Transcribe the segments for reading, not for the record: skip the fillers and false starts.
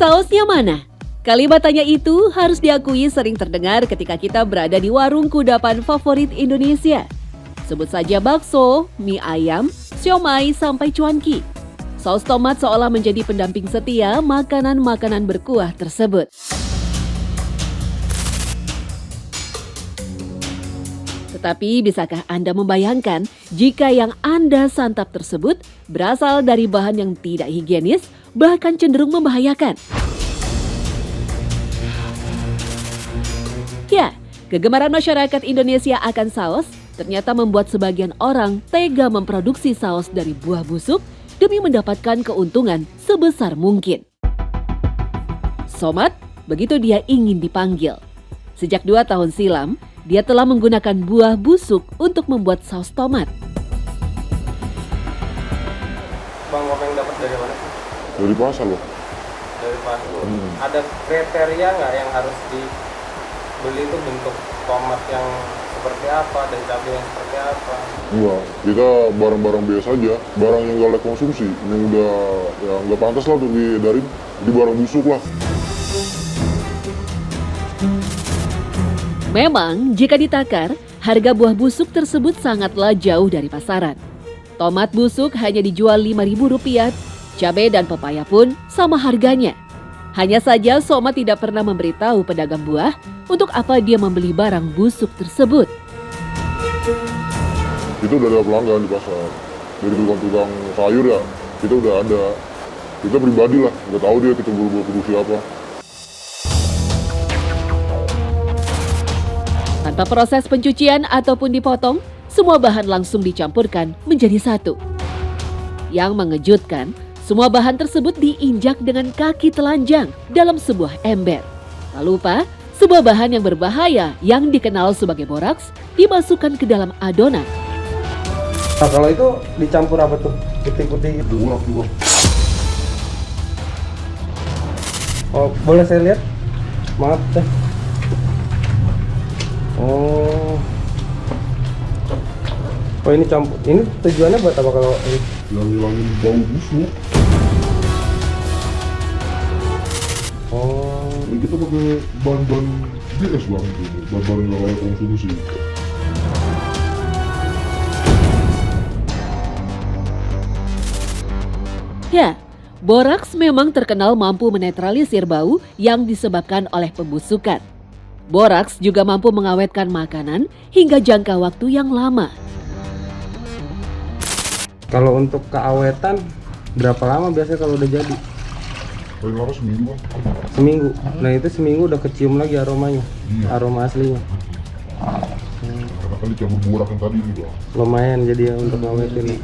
Sausnya mana? Kalimat tanya itu harus diakui sering terdengar ketika kita berada di warung kudapan favorit Indonesia. Sebut saja bakso, mie ayam, siomay sampai cuanki. Saus tomat seolah menjadi pendamping setia makanan-makanan berkuah tersebut. Tetapi bisakah Anda membayangkan jika yang Anda santap tersebut berasal dari bahan yang tidak higienis, bahkan cenderung membahayakan? Ya, kegemaran masyarakat Indonesia akan saus ternyata membuat sebagian orang tega memproduksi saus dari buah busuk demi mendapatkan keuntungan sebesar mungkin. Somat, begitu dia ingin dipanggil. Sejak 2 tahun silam, dia telah menggunakan buah busuk untuk membuat saus tomat. Bang Kopeng dapat dari mana? Dari pasar loh. Dari pasar. Ada kriteria nggak yang harus dibeli itu bentuk tomat yang seperti apa dan cabai yang seperti apa? Enggak, kita barang-barang biasa aja, barang yang nggak layak konsumsi, yang udah ya nggak pantas lah untuk diedarin, di barang busuk lah. Memang, jika ditakar, harga buah busuk tersebut sangatlah jauh dari pasaran. Tomat busuk hanya dijual Rp5.000, cabai dan pepaya pun sama harganya. Hanya saja Somat tidak pernah memberitahu pedagang buah untuk apa dia membeli barang busuk tersebut. Itu udah ada pelanggan di pasar, dari tukang-tukang sayur ya, kita udah ada. Kita pribadi lah, nggak tahu dia kita buru-buru produksi apa. Tanpa proses pencucian ataupun dipotong, semua bahan langsung dicampurkan menjadi satu. Yang mengejutkan, semua bahan tersebut diinjak dengan kaki telanjang dalam sebuah ember. Tak lupa, sebuah bahan yang berbahaya yang dikenal sebagai boraks dimasukkan ke dalam adonan. Nah, kalau itu dicampur apa tuh? Putih-putih gitu. Udah juga. Oh, boleh saya lihat? Maaf deh. Oh. Oh, ini campur. Ini tujuannya buat apa kalau ini? Yang ngilangin bau busuk. Oh. Jadi kita pakai bahan-bahan DS bang, bahan-bahan yang nggak layak konsumsi. Ya, boraks memang terkenal mampu menetralisir bau yang disebabkan oleh pembusukan. Boraks juga mampu mengawetkan makanan hingga jangka waktu yang lama. Kalau untuk keawetan berapa lama biasanya kalau udah jadi? Paling lama seminggu bang. Seminggu. Nah, itu seminggu udah kecium lagi aromanya. Aroma aslinya. Karena kan dicampur borak yang tadi nih bang. Lumayan jadi ya untuk ngawetin.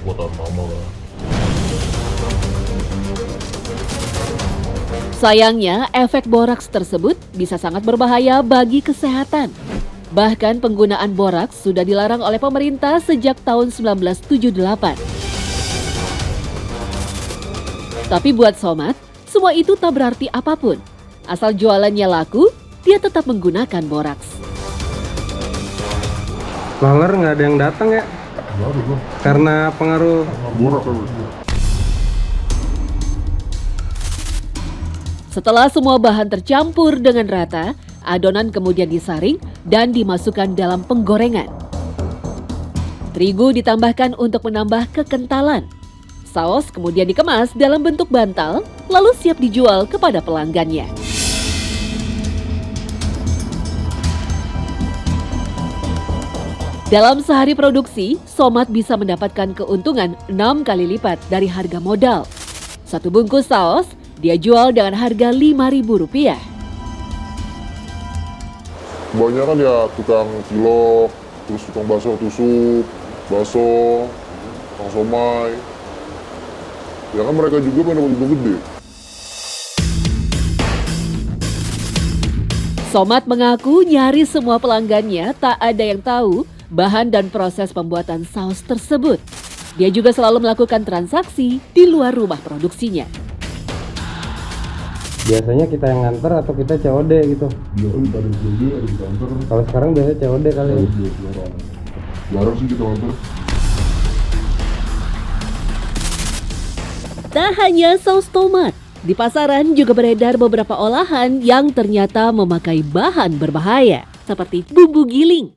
Buatan lama lah. Sayangnya, efek boraks tersebut bisa sangat berbahaya bagi kesehatan. Bahkan penggunaan boraks sudah dilarang oleh pemerintah sejak tahun 1978. Tapi buat Somat, semua itu tak berarti apapun. Asal jualannya laku, dia tetap menggunakan boraks. Laler nggak ada yang datang ya? Nggak ada bang. Karena pengaruh. Borak kan. Setelah semua bahan tercampur dengan rata, adonan kemudian disaring dan dimasukkan dalam penggorengan. Terigu ditambahkan untuk menambah kekentalan. Saus kemudian dikemas dalam bentuk bantal, lalu siap dijual kepada pelanggannya. Dalam sehari produksi, Somat bisa mendapatkan keuntungan 6 kali lipat dari harga modal. Satu bungkus saus dia jual dengan harga Rp5.000. Kebanyakan ya tukang cilok, terus tukang bakso tusuk, bakso, tukang somai. Ya kan mereka juga pengen dapat untung gede. Somat mengaku nyaris semua pelanggannya tak ada yang tahu bahan dan proses pembuatan saus tersebut. Dia juga selalu melakukan transaksi di luar rumah produksinya. Biasanya kita yang nganter atau kita COD gitu? Ya kan ada yang COD, ada yang kantor. Kalau sekarang biasanya COD kali ya? Jarang sih kita kantor. Tak hanya saus tomat, Di pasaran juga beredar beberapa olahan yang ternyata memakai bahan berbahaya, seperti bumbu giling.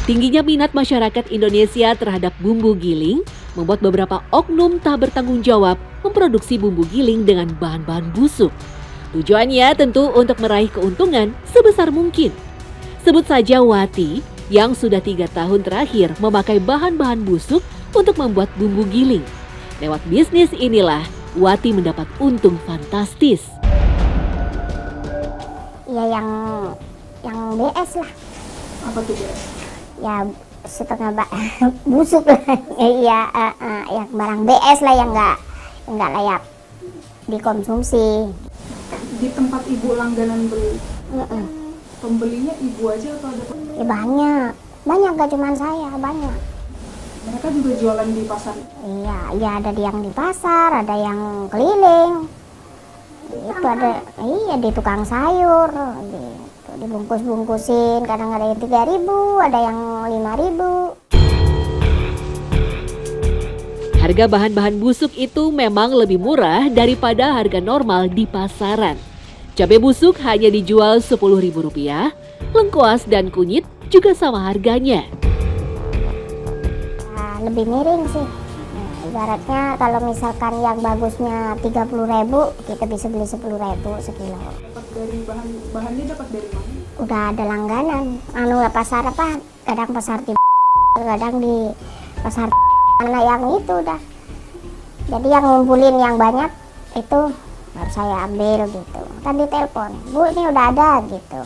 Tingginya minat masyarakat Indonesia terhadap bumbu giling membuat beberapa oknum tak bertanggung jawab memproduksi bumbu giling dengan bahan-bahan busuk. Tujuannya tentu untuk meraih keuntungan sebesar mungkin. Sebut saja Wati yang sudah 3 tahun terakhir memakai bahan-bahan busuk untuk membuat bumbu giling. Lewat bisnis inilah Wati mendapat untung fantastis. Ya yang BS lah. Apa tuh BS? Ya setengah busuk lah. Iya, yang barang BS lah yang nggak layak dikonsumsi. Di tempat ibu langganan beli, pembelinya ibu aja atau ada? Ya banyak gak cuma saya, banyak. Mereka juga jualan di pasar? Iya ada yang di pasar, ada yang keliling. Itu ada, di tukang sayur, dibungkus-bungkusin, kadang ada yang 3.000, ada yang 5.000. Harga bahan-bahan busuk itu memang lebih murah daripada harga normal di pasaran. Cabai busuk hanya dijual Rp10.000, lengkuas dan kunyit juga sama harganya. Lebih miring sih. Ibaratnya kalau misalkan yang bagusnya 30.000, kita bisa beli 10.000 sekilo. Dapat dari bahannya dapat dari mana? Udah ada langganan. Pasar apa? Kadang pasar di kadang di pasar mana yang itu udah. Jadi yang ngumpulin yang banyak itu baru saya ambil gitu. Kan ditelepon, Bu ini udah ada gitu.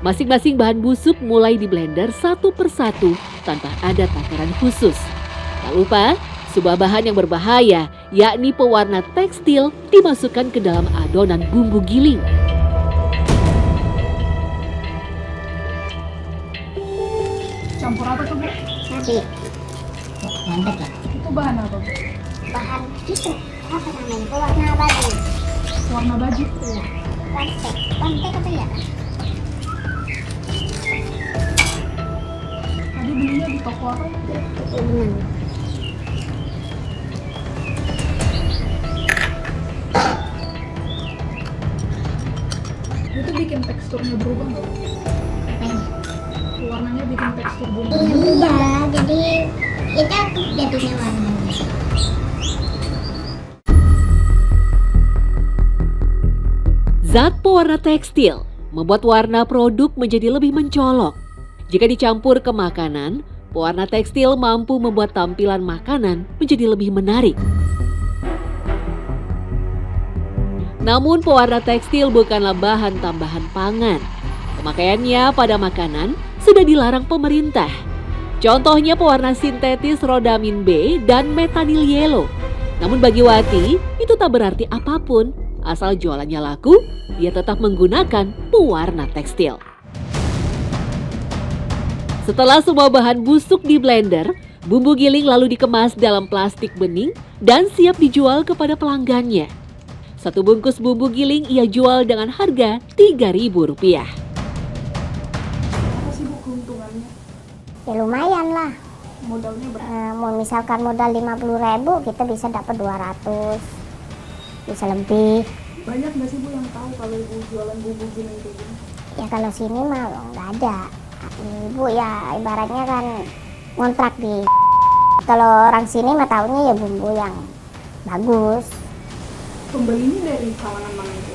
Masing-masing bahan busuk mulai di blender satu persatu tanpa ada takaran khusus. Tak lupa, sebuah bahan yang berbahaya, yakni pewarna tekstil, dimasukkan ke dalam adonan bumbu giling. Campur apa tuh Bu? Tadi Itu bahan apa Bu? bahan itu apa namanya? Pewarna baju. Warna baju? Kontek apa ya? Tadi belinya di toko apa? Benar. Itu bikin teksturnya berubah nggak Bu? Warnanya bikin tekstur bumbu. Iya, jadi kita jadinya warna. Zat pewarna tekstil membuat warna produk menjadi lebih mencolok. Jika dicampur ke makanan, pewarna tekstil mampu membuat tampilan makanan menjadi lebih menarik. Namun pewarna tekstil bukanlah bahan tambahan pangan. Pemakaiannya pada makanan sudah dilarang pemerintah. Contohnya pewarna sintetis rodamin B dan metanil yellow. Namun bagi Wati, itu tak berarti apapun. Asal jualannya laku, dia tetap menggunakan pewarna tekstil. Setelah semua bahan busuk di blender, bumbu giling lalu dikemas dalam plastik bening dan siap dijual kepada pelanggannya. Satu bungkus bumbu giling ia jual dengan harga Rp3.000. Apa sih Bu keuntungannya? Ya lumayan lah. Modalnya berapa? Mau misalkan modal 50.000, kita bisa dapat 200, bisa lebih. Banyak nggak sih Bu yang tahu kalau Ibu jualan bumbu giling kayak gini? Ya kalau sini mah nggak ada. Ibu ya ibaratnya kan ngontrak di. Kalau orang sini mah taunya ya bumbu yang bagus. Pembelinya dari kalangan mana itu?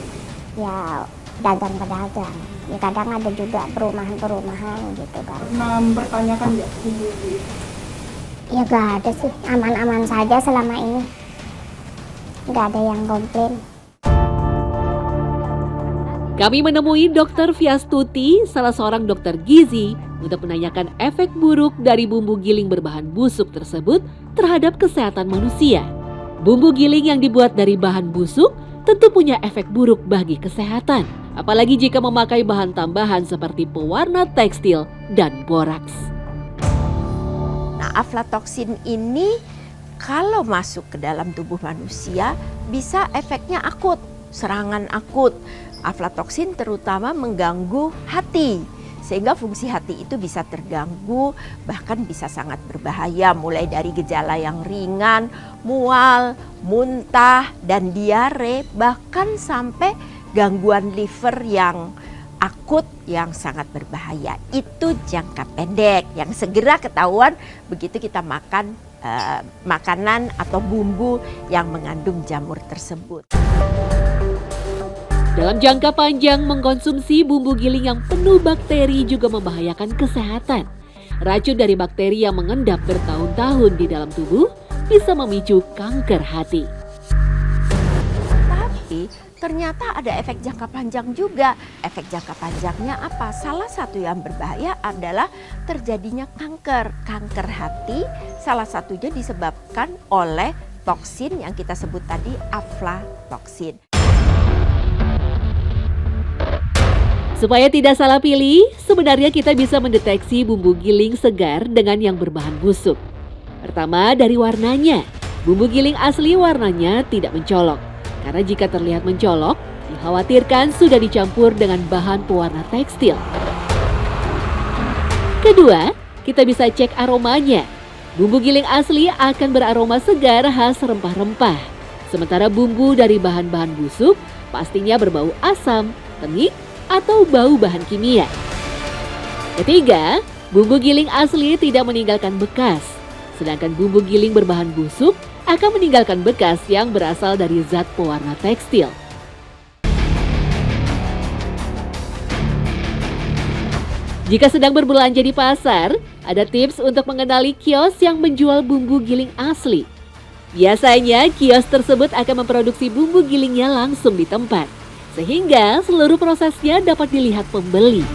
Ya dagang-pedagang. Ya kadang ada juga perumahan-perumahan gitu kan. Pernah mempertanyakan nggak bumbu itu? Ya nggak ada sih, aman-aman saja selama ini. Nggak ada yang komplain. Kami menemui Dr. Fiastuti, salah seorang dokter gizi, untuk menanyakan efek buruk dari bumbu giling berbahan busuk tersebut terhadap kesehatan manusia. Bumbu giling yang dibuat dari bahan busuk tentu punya efek buruk bagi kesehatan, apalagi jika memakai bahan tambahan seperti pewarna tekstil dan boraks. Nah, aflatoksin ini kalau masuk ke dalam tubuh manusia bisa efeknya akut, serangan akut. Aflatoksin terutama mengganggu hati sehingga fungsi hati itu bisa terganggu, bahkan bisa sangat berbahaya, mulai dari gejala yang ringan, mual, muntah, dan diare, bahkan sampai gangguan liver yang akut yang sangat berbahaya. Itu jangka pendek yang segera ketahuan begitu kita makan makanan atau bumbu yang mengandung jamur tersebut. Dalam jangka panjang, mengkonsumsi bumbu giling yang penuh bakteri juga membahayakan kesehatan. Racun dari bakteri yang mengendap bertahun-tahun di dalam tubuh bisa memicu kanker hati. Tapi ternyata ada efek jangka panjang juga. Efek jangka panjangnya apa? Salah satu yang berbahaya adalah terjadinya kanker. Kanker hati salah satunya disebabkan oleh toksin yang kita sebut tadi, aflatoksin. Supaya tidak salah pilih, sebenarnya kita bisa mendeteksi bumbu giling segar dengan yang berbahan busuk. Pertama, dari warnanya. Bumbu giling asli warnanya tidak mencolok. Karena jika terlihat mencolok, dikhawatirkan sudah dicampur dengan bahan pewarna tekstil. Kedua, kita bisa cek aromanya. Bumbu giling asli akan beraroma segar khas rempah-rempah. Sementara bumbu dari bahan-bahan busuk pastinya berbau asam, tenik, atau bau bahan kimia. Ketiga, bumbu giling asli tidak meninggalkan bekas. Sedangkan bumbu giling berbahan busuk akan meninggalkan bekas yang berasal dari zat pewarna tekstil. Jika sedang berbelanja di pasar, ada tips untuk mengenali kios yang menjual bumbu giling asli. Biasanya kios tersebut akan memproduksi bumbu gilingnya langsung di tempat, sehingga seluruh prosesnya dapat dilihat pembeli.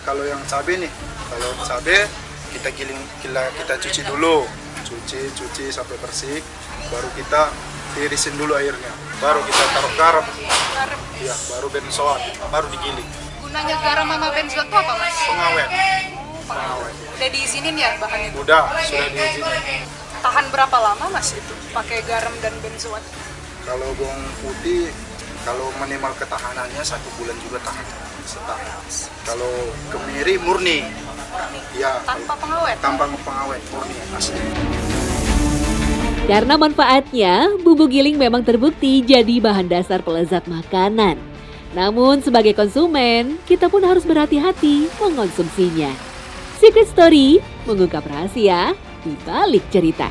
Kalau yang cabai nih, kalau cabai kita giling, kita cuci dulu, cuci sampai bersih, baru kita tirisin dulu airnya, baru kita taruh garam, ya, baru benzoat, baru digiling. Gunanya garam sama benzoat itu apa, Mas? Pengawet. Udah diizinin ya bahannya? Sudah diizinin. Tahan berapa lama, Mas, itu pakai garam dan benzoat? Kalau bawang putih, kalau minimal ketahanannya 1 bulan juga tahan. Kalau kemiri murni, ya Tanpa pengawet? tanpa pengawet, murni asli. Karena manfaatnya, bumbu giling memang terbukti jadi bahan dasar pelezat makanan. Namun sebagai konsumen, kita pun harus berhati-hati mengonsumsinya. Secret Story mengungkap rahasia di balik cerita.